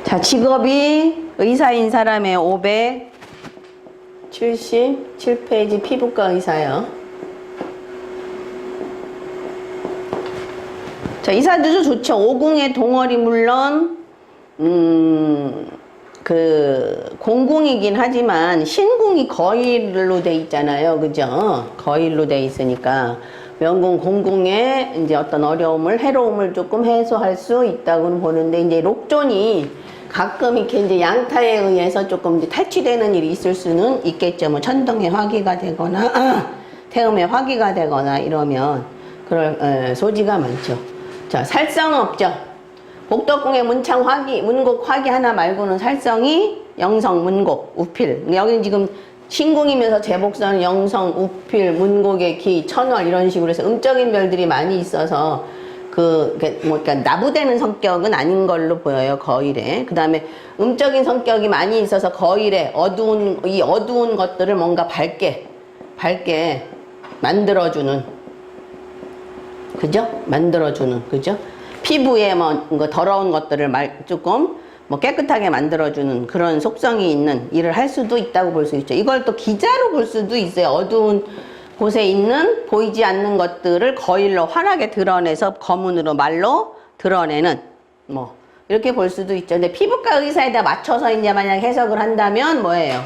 자, 직업이 의사인 사람의 577페이지 피부과 의사요. 자, 이사주도 좋죠. 오궁의 동월이 물론 공궁이긴 하지만 신궁이 거일로 돼 있잖아요. 그죠? 거일로 돼 있으니까 명궁, 공궁에 이제 어떤 어려움을, 해로움을 조금 해소할 수 있다고는 보는데, 이제 록존이 가끔 이렇게 이제 양타에 의해서 조금 이제 탈취되는 일이 있을 수는 있겠죠. 뭐 천둥에 화기가 되거나, 태음에 화기가 되거나 이러면 그럴 소지가 많죠. 자, 살성 없죠. 복덕궁의 문창 화기, 문곡 화기 하나 말고는 살성이 영성, 문곡, 우필. 여기는 지금 신궁이면서 제복선은 영성, 우필, 문곡의 기, 천월 이런 식으로 해서 음적인 별들이 많이 있어서 그러니까 나부되는 성격은 아닌 걸로 보여요, 거일에. 그 다음에 음적인 성격이 많이 있어서 거일에 이 어두운 것들을 뭔가 밝게 만들어주는, 그죠? 만들어주는, 그죠? 피부에 뭐 더러운 것들을 조금 뭐 깨끗하게 만들어주는 그런 속성이 있는 일을 할 수도 있다고 볼 수 있죠. 이걸 또 기자로 볼 수도 있어요. 어두운 곳에 있는 보이지 않는 것들을 거일로 환하게 드러내서 거문으로 말로 드러내는, 뭐 이렇게 볼 수도 있죠. 근데 피부과 의사에다 맞춰서 이제 만약 해석을 한다면 뭐예요?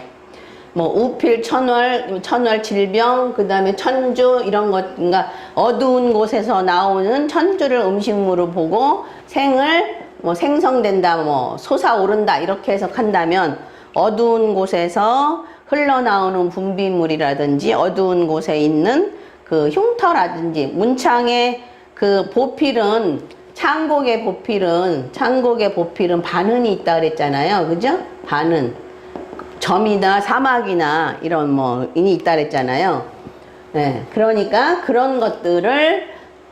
뭐 우필, 천월 질병, 그 다음에 천주 이런 것, 그러니까 어두운 곳에서 나오는 천주를 음식물로 보고 생을 뭐 생성된다, 뭐 솟아오른다 이렇게 해석한다면, 어두운 곳에서 흘러나오는 분비물이라든지 어두운 곳에 있는 그 흉터라든지 문창의 그 보필은, 창곡의 보필은 반흔이 있다 그랬잖아요. 그죠? 반흔. 점이나 사막이나 이런 뭐 인이 있다 그랬잖아요. 네, 그러니까 그런 것들을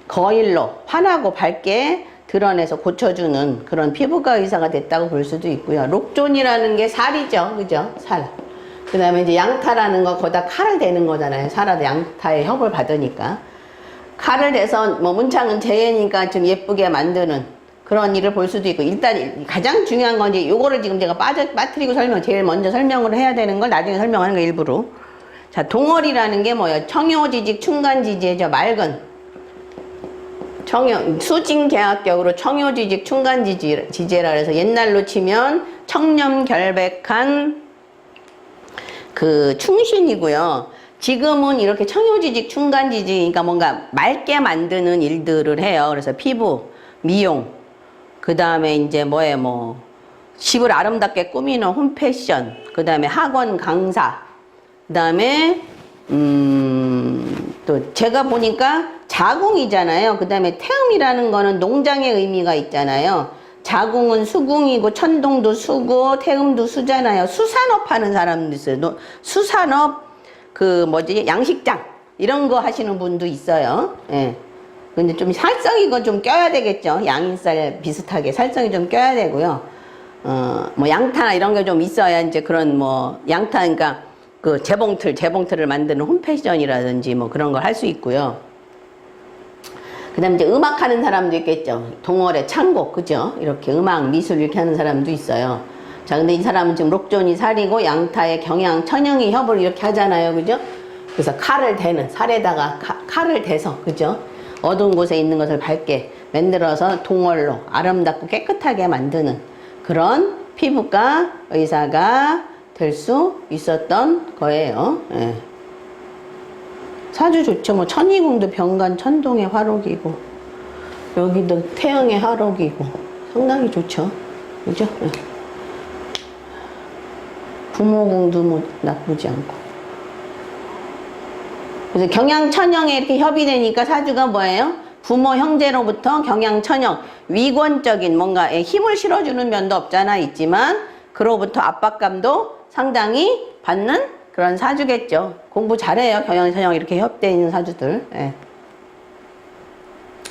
거일로 환하고 밝게 드러내서 고쳐주는 그런 피부과 의사가 됐다고 볼 수도 있고요. 록존이라는 게 살이죠. 그죠? 살. 그 다음에 이제 양타라는 거, 거기다 칼을 대는 거잖아요. 살아도 양타의 협을 받으니까. 칼을 대서 뭐 문창은 재해니까 좀 예쁘게 만드는 그런 일을 볼 수도 있고, 일단 가장 중요한 건 이제 요거를 지금 제가 빠뜨리고 제일 먼저 설명을 해야 되는 걸 나중에 설명하는 거 일부러. 자, 동월이라는 게 뭐예요? 청요지직 충간지지죠. 맑은. 수징계합격으로 청요지직 충간지지라 해서 옛날로 치면 청렴결백한 그 충신이고요. 지금은 이렇게 청요지직 충간지지니까 뭔가 맑게 만드는 일들을 해요. 그래서 피부, 미용, 그 다음에 이제 뭐 집을 아름답게 꾸미는 홈패션, 그 다음에 학원 강사, 그 다음에 또 제가 보니까 자궁이잖아요. 그 다음에 태음이라는 거는 농장의 의미가 있잖아요. 자궁은 수궁이고 천동도 수고 태음도 수잖아요. 수산업 하는 사람도 있어요. 수산업 양식장 이런 거 하시는 분도 있어요. 예. 근데 좀 살성이 이거 좀 껴야 되겠죠. 양인살 비슷하게 살성이 좀 껴야 되고요. 뭐 양타나 이런 게 좀 있어야 이제 그런 뭐 양타, 그러니까 그 재봉틀을 만드는 홈패션이라든지 뭐 그런 걸 할 수 있고요. 그 다음에 이제 음악하는 사람도 있겠죠. 동월의 창곡, 그죠? 이렇게 음악, 미술 이렇게 하는 사람도 있어요. 자, 근데 이 사람은 지금 록존이 살이고 양타의 경양, 천영이 협을 이렇게 하잖아요. 그죠? 그래서 칼을 대는, 살에다가 칼을 대서, 그죠? 어두운 곳에 있는 것을 밝게 만들어서 동월로 아름답고 깨끗하게 만드는 그런 피부과 의사가 될 수 있었던 거예요. 예. 사주 좋죠. 뭐 천이궁도 병간 천동의 화록이고, 여기도 태영의 화록이고, 상당히 좋죠. 그죠? 예. 부모궁도 뭐 나쁘지 않고. 그래서 경양천영에 이렇게 협이 되니까 사주가 뭐예요? 부모 형제로부터 경양천영, 위권적인 뭔가에 힘을 실어주는 면도 없잖아 있지만, 그로부터 압박감도 상당히 받는 그런 사주겠죠. 공부 잘해요. 경양천영 이렇게 협되어 있는 사주들. 예.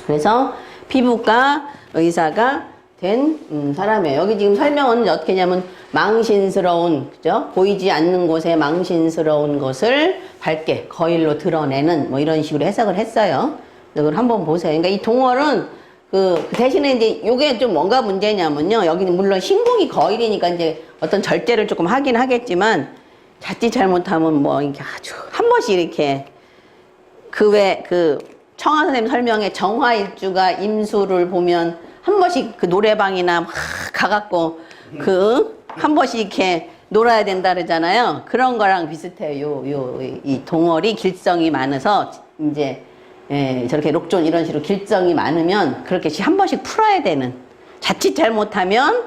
그래서 피부과 의사가 된 사람이에요. 여기 지금 설명은 어떻게 하냐면 망신스러운, 그죠? 보이지 않는 곳에 망신스러운 것을 밝게 거일로 드러내는 뭐 이런 식으로 해석을 했어요. 이걸 한번 보세요. 그러니까 이 동월은 그 대신에 이제 요게 좀 뭔가 문제냐면요. 여기는 물론 신궁이 거일이니까 이제 어떤 절제를 조금 하긴 하겠지만 자칫 잘못하면 뭐 이렇게 아주 한 번씩 이렇게 그 청아 선생님 설명에 정화일주가 임수를 보면 한 번씩 그 노래방이나 막 가갖고 그 한 번씩 이렇게 놀아야 된다 그러잖아요. 그런 거랑 비슷해요. 이 동월이 길성이 많아서 이제 저렇게 록존 이런 식으로 길성이 많으면 그렇게 한 번씩 풀어야 되는, 자칫 잘못하면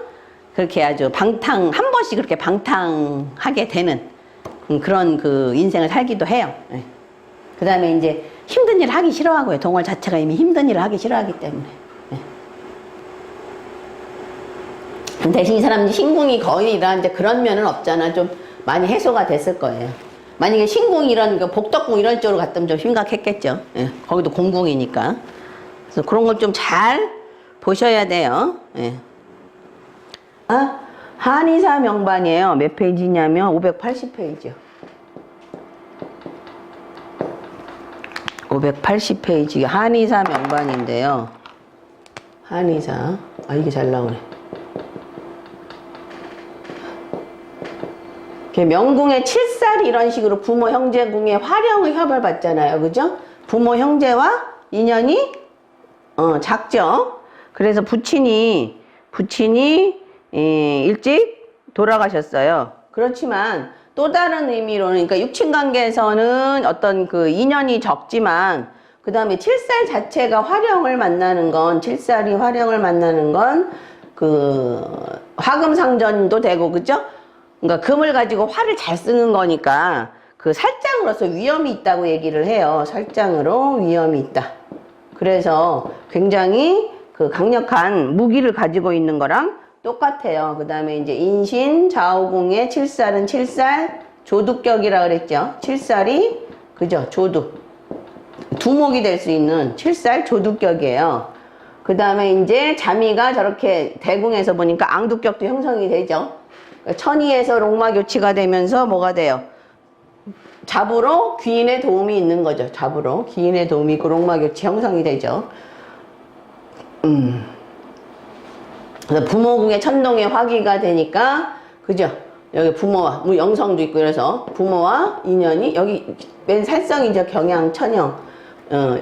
그렇게 아주 한 번씩 그렇게 방탕하게 되는 그런 그 인생을 살기도 해요. 그 다음에 이제 힘든 일을 하기 싫어하고요. 동월 자체가 이미 힘든 일을 하기 싫어하기 때문에. 대신 이 사람이 신궁이 거의 이러는데 그런 면은 없잖아. 좀 많이 해소가 됐을 거예요. 만약에 신궁 이런 그 복덕궁 이런 쪽으로 갔다면 좀 심각했겠죠. 거기도 공궁이니까. 그래서 그런 걸 좀 잘 보셔야 돼요. 한의사 명반이에요. 몇 페이지냐면 580페이지요. 580페이지 한의사 명반인데요. 한의사. 이게 잘 나오네. 명궁의 칠살 이런 식으로 부모 형제궁의 화령의 협을 받잖아요. 그죠? 부모 형제와 인연이 작죠. 그래서 부친이 일찍 돌아가셨어요. 그렇지만 또 다른 의미로는, 그러니까 육친관계에서는 어떤 그 인연이 적지만 그 다음에 칠살 자체가 화령을 만나는 건, 칠살이 화령을 만나는 건 그 화금상전도 되고, 그죠? 그러니까 금을 가지고 화를 잘 쓰는 거니까 그 살장으로서 위험이 있다고 얘기를 해요. 살장으로 위험이 있다. 그래서 굉장히 그 강력한 무기를 가지고 있는 거랑 똑같아요. 그 다음에 이제 인신 좌우궁의 칠살은 칠살 조두격이라 그랬죠. 칠살이 그죠? 조두. 두목이 될 수 있는 칠살 조두격이에요. 그 다음에 이제 자미가 저렇게 대궁에서 보니까 앙두격도 형성이 되죠. 천이에서 록마교치가 되면서 뭐가 돼요? 잡으로 귀인의 도움이 있는 거죠. 잡으로 귀인의 도움이 있고 록마교치 형성이 되죠. 그래서 부모궁의 천동의 화기가 되니까, 그죠? 여기 부모와 영성도 있고, 그래서 부모와 인연이 여기 맨 살성이죠. 경양, 천영,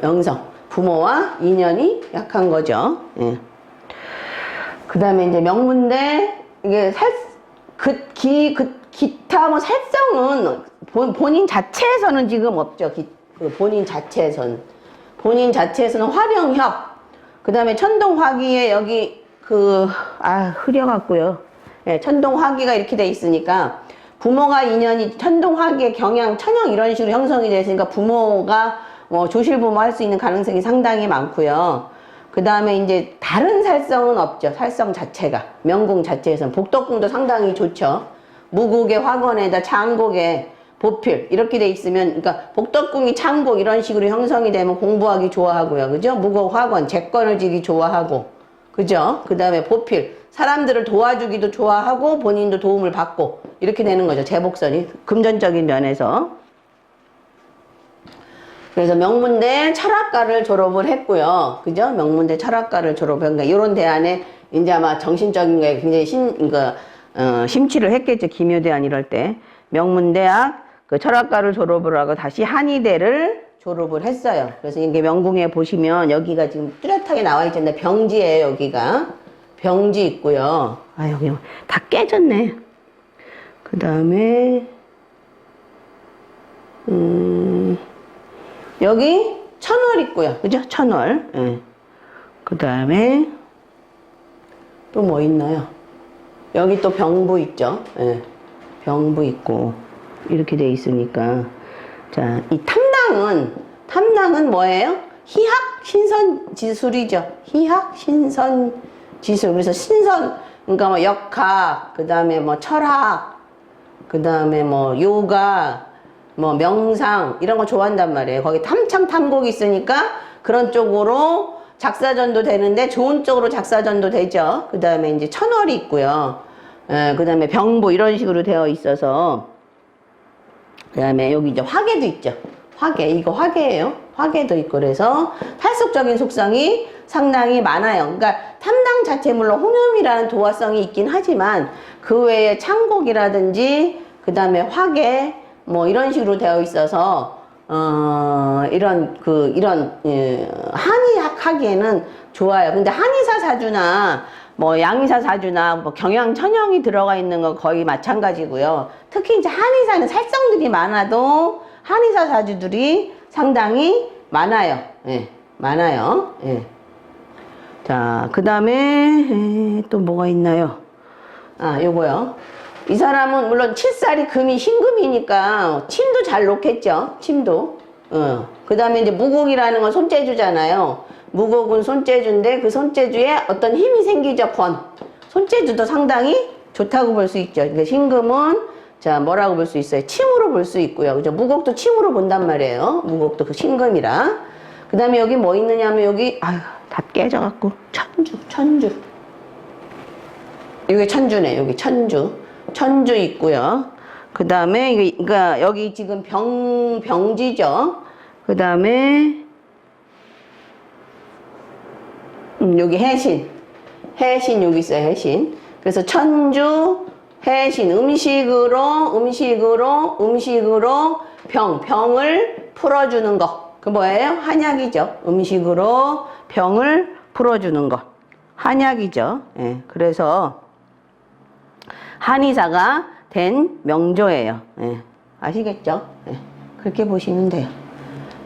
영성. 부모와 인연이 약한 거죠. 그 다음에 이제 명문대 이게 기타 뭐 살성은 본인 자체에서는 지금 없죠. 본인 자체에서는 화령협, 그 다음에 천동화기에 여기 흐려갖고요. 천동화기가 이렇게 돼 있으니까 부모가 인연이 천동화기의 경양, 천영 이런 식으로 형성이 되어 있으니까 부모가 뭐 조실부모 할 수 있는 가능성이 상당히 많고요. 그 다음에 이제 다른 살성은 없죠. 살성 자체가. 명궁 자체에서는. 복덕궁도 상당히 좋죠. 무국의 화건에다 창곡에 보필 이렇게 돼 있으면, 그러니까 복덕궁이 창곡 이런 식으로 형성이 되면 공부하기 좋아하고요. 그죠? 무국 화건, 재건을 지기 좋아하고. 그죠? 그 다음에 보필. 사람들을 도와주기도 좋아하고 본인도 도움을 받고 이렇게 되는 거죠. 재복선이. 금전적인 면에서. 그래서 명문대 철학과를 졸업을 했고요. 그죠? 명문대 철학과를 졸업한, 이런 대안에 이제 아마 정신적인 거에 굉장히 심취를 했겠죠. 기묘대안 이럴 때. 명문대학 그 철학과를 졸업을 하고 다시 한의대를 졸업을 했어요. 그래서 이게 명궁에 보시면 여기가 지금 뚜렷하게 나와 있잖아요. 병지예요, 여기가. 병지 있고요. 여기 다 깨졌네. 그 다음에, 여기 천월 있고요. 그죠? 천월. 그 다음에 또 뭐 있나요? 여기 또 병부 있죠. 병부 있고 이렇게 돼 있으니까, 자, 이 탐낭은 뭐예요? 희학 신선지술이죠. 희학 신선지술. 그래서 그러니까 뭐 역학, 그 다음에 뭐 철학, 그 다음에 뭐 요가, 뭐 명상 이런 거 좋아한단 말이에요. 거기 탐창탐곡이 있으니까 그런 쪽으로 작사전도 되는데 좋은 쪽으로 작사전도 되죠. 그 다음에 이제 천월이 있고요. 그 다음에 병부 이런 식으로 되어 있어서, 그 다음에 여기 이제 화계도 있죠. 화계, 이거 화계예요. 화계도 있고 그래서 탈속적인 속성이 상당히 많아요. 그러니까 탐당 자체 물론 홍염이라는 도화성이 있긴 하지만 그 외에 창곡이라든지 그 다음에 화계 뭐 이런 식으로 되어 있어서 이런 한의학 하기에는 좋아요. 근데 한의사 사주나 뭐 양의사 사주나 뭐 경양 천형이 들어가 있는 건 거의 마찬가지고요. 특히 이제 한의사는 살성들이 많아도 한의사 사주들이 상당히 많아요. 예, 많아요. 예. 자, 그 다음에 또 뭐가 있나요? 아, 요거요. 이 사람은 물론 칠살이 금이 신금이니까 침도 잘 놓겠죠. 침도. 그 다음에 이제 무곡이라는 건 손재주잖아요. 무곡은 손재주인데 그 손재주에 어떤 힘이 생기죠. 번. 손재주도 상당히 좋다고 볼 수 있죠. 그러니까 신금은 자 뭐라고 볼 수 있어요? 침으로 볼 수 있고요. 그죠? 무곡도 침으로 본단 말이에요. 무곡도 그 신금이라. 그 다음에 여기 뭐 있느냐 하면 여기 아유 다 깨져갖고 천주. 여기 천주네. 여기 천주 있고요. 그 다음에 그러니까 여기 지금 병지죠. 그 다음에 여기 해신 여기 있어요. 해신. 그래서 천주 해신 음식으로 병을 풀어주는 거. 그 뭐예요? 한약이죠. 음식으로 병을 풀어주는 거. 한약이죠. 예. 그래서 한의사가 된 명조예요. 예. 아시겠죠? 예. 그렇게 보시면 돼요.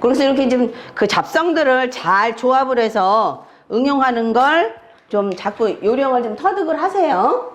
그래서 이렇게 좀 그 잡성들을 잘 조합을 해서 응용하는 걸 좀 자꾸 요령을 좀 터득을 하세요.